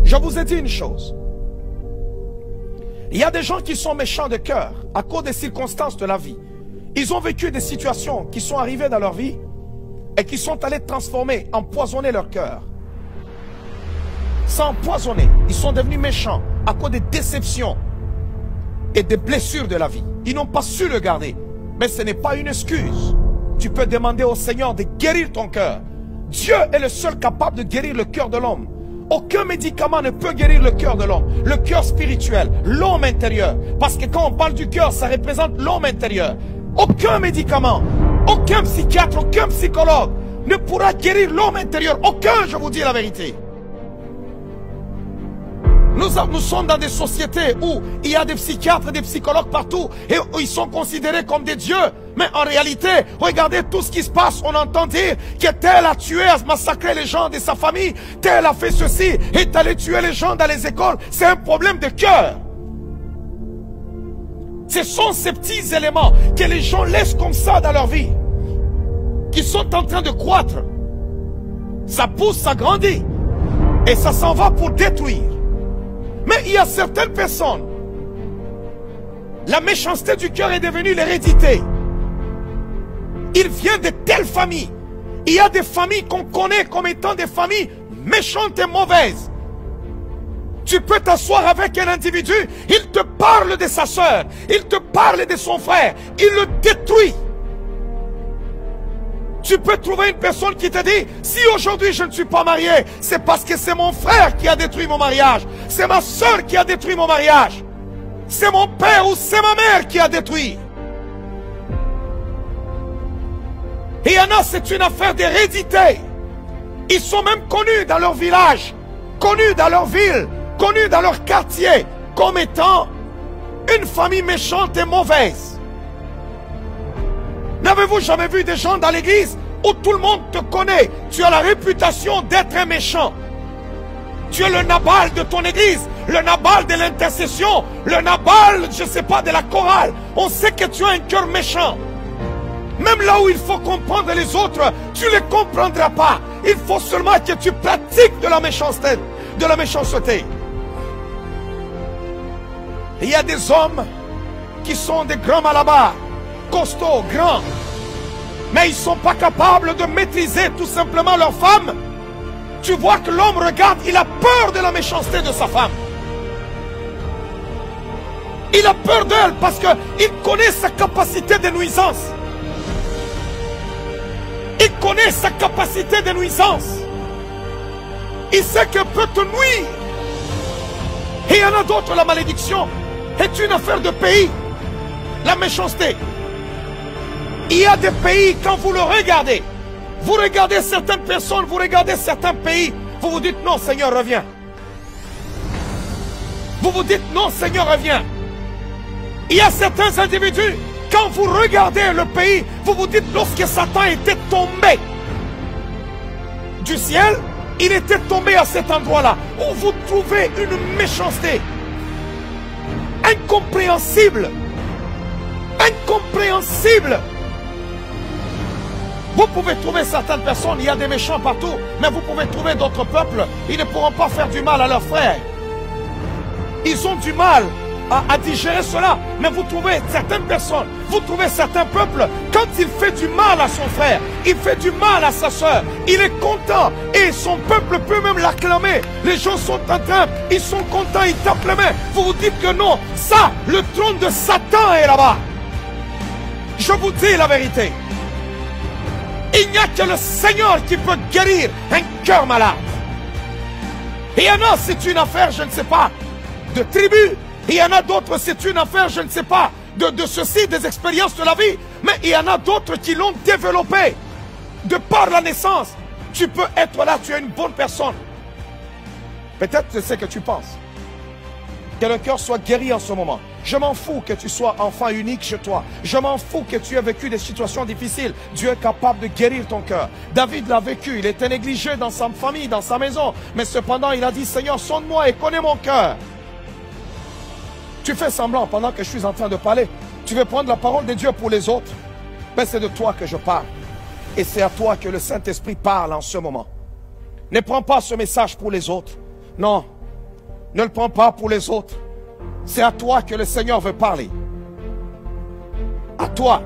Je vous ai dit une chose. Il y a des gens qui sont méchants de cœur à cause des circonstances de la vie. Ils ont vécu des situations qui sont arrivées dans leur vie et qui sont allées transformer, empoisonner leur cœur. Sans empoisonner, ils sont devenus méchants à cause des déceptions et des blessures de la vie. Ils n'ont pas su le garder. Mais ce n'est pas une excuse. Tu peux demander au Seigneur de guérir ton cœur. Dieu est le seul capable de guérir le cœur de l'homme. Aucun médicament ne peut guérir le cœur de l'homme. Le cœur spirituel, l'homme intérieur. Parce que quand on parle du cœur, ça représente l'homme intérieur. Aucun médicament, aucun psychiatre, aucun psychologue ne pourra guérir l'homme intérieur. Aucun, je vous dis la vérité. Nous sommes dans des sociétés où il y a des psychiatres, des psychologues partout et où ils sont considérés comme des dieux. Mais en réalité, regardez tout ce qui se passe. On entend dire que tel a tué, a massacré les gens de sa famille, tel a fait ceci, est allé tuer les gens dans les écoles. C'est un problème de cœur. Ce sont ces petits éléments que les gens laissent comme ça dans leur vie, qui sont en train de croître. Ça pousse, ça grandit et ça s'en va pour détruire. Mais il y a certaines personnes, la méchanceté du cœur est devenue l'hérédité. Il vient de telles familles. Il y a des familles qu'on connaît comme étant des familles méchantes et mauvaises. Tu peux t'asseoir avec un individu, il te parle de sa soeur, il te parle de son frère, il le détruit. Tu peux trouver une personne qui te dit, si aujourd'hui je ne suis pas marié, c'est parce que c'est mon frère qui a détruit mon mariage. C'est ma soeur qui a détruit mon mariage. C'est mon père ou c'est ma mère qui a détruit. Et il y en a, c'est une affaire d'hérédité. Ils sont même connus dans leur village, connus dans leur ville, connus dans leur quartier, comme étant une famille méchante et mauvaise. N'avez-vous jamais vu des gens dans l'église où tout le monde te connaît? Tu as la réputation d'être un méchant. Tu es le Nabal de ton église, le Nabal de l'intercession, le Nabal, je ne sais pas, de la chorale. On sait que tu as un cœur méchant. Même là où il faut comprendre les autres, tu ne les comprendras pas. Il faut seulement que tu pratiques de la méchanceté. De la méchanceté. Il y a des hommes qui sont des grands malabars, costauds, grands, mais ils ne sont pas capables de maîtriser tout simplement leur femme. Tu vois que l'homme regarde, il a peur de la méchanceté de sa femme. Il a peur d'elle parce qu'il connaît sa capacité de nuisance. Il connaît sa capacité de nuisance. Il sait qu'elle peut te nuire. Et il y en a d'autres, la malédiction est une affaire de pays. La méchanceté. Il y a des pays, quand vous le regardez, vous regardez certaines personnes, vous regardez certains pays, vous vous dites non Seigneur reviens. Vous vous dites non Seigneur reviens. Il y a certains individus, quand vous regardez le pays, vous vous dites lorsque Satan était tombé du ciel, il était tombé à cet endroit-là, où vous trouvez une méchanceté incompréhensible. Incompréhensible. Vous pouvez trouver certaines personnes, il y a des méchants partout, mais vous pouvez trouver d'autres peuples, ils ne pourront pas faire du mal à leurs frères. Ils ont du mal à digérer cela, mais vous trouvez certaines personnes, vous trouvez certains peuples, quand il fait du mal à son frère, il fait du mal à sa soeur, il est content et son peuple peut même l'acclamer. Les gens sont en train, ils sont contents, ils tapent les mains. Vous vous dites que non, ça, le trône de Satan est là-bas. Je vous dis la vérité. Il n'y a que le Seigneur qui peut guérir un cœur malade. Et il y en a, c'est une affaire, je ne sais pas, de tribu. Il y en a d'autres, c'est une affaire, je ne sais pas, de ceci, des expériences de la vie. Mais il y en a d'autres qui l'ont développé de par la naissance. Tu peux être là, tu es une bonne personne. Peut-être c'est ce que tu penses. Que le cœur soit guéri en ce moment. Je m'en fous que tu sois enfant unique chez toi. Je m'en fous que tu aies vécu des situations difficiles. Dieu est capable de guérir ton cœur. David l'a vécu. Il était négligé dans sa famille, dans sa maison. Mais cependant, il a dit, Seigneur, sonde-moi et connais mon cœur. Tu fais semblant pendant que je suis en train de parler. Tu veux prendre la parole de Dieu pour les autres. Mais c'est de toi que je parle. Et c'est à toi que le Saint-Esprit parle en ce moment. Ne prends pas ce message pour les autres. Non. Ne le prends pas pour les autres. C'est à toi que le Seigneur veut parler. À toi.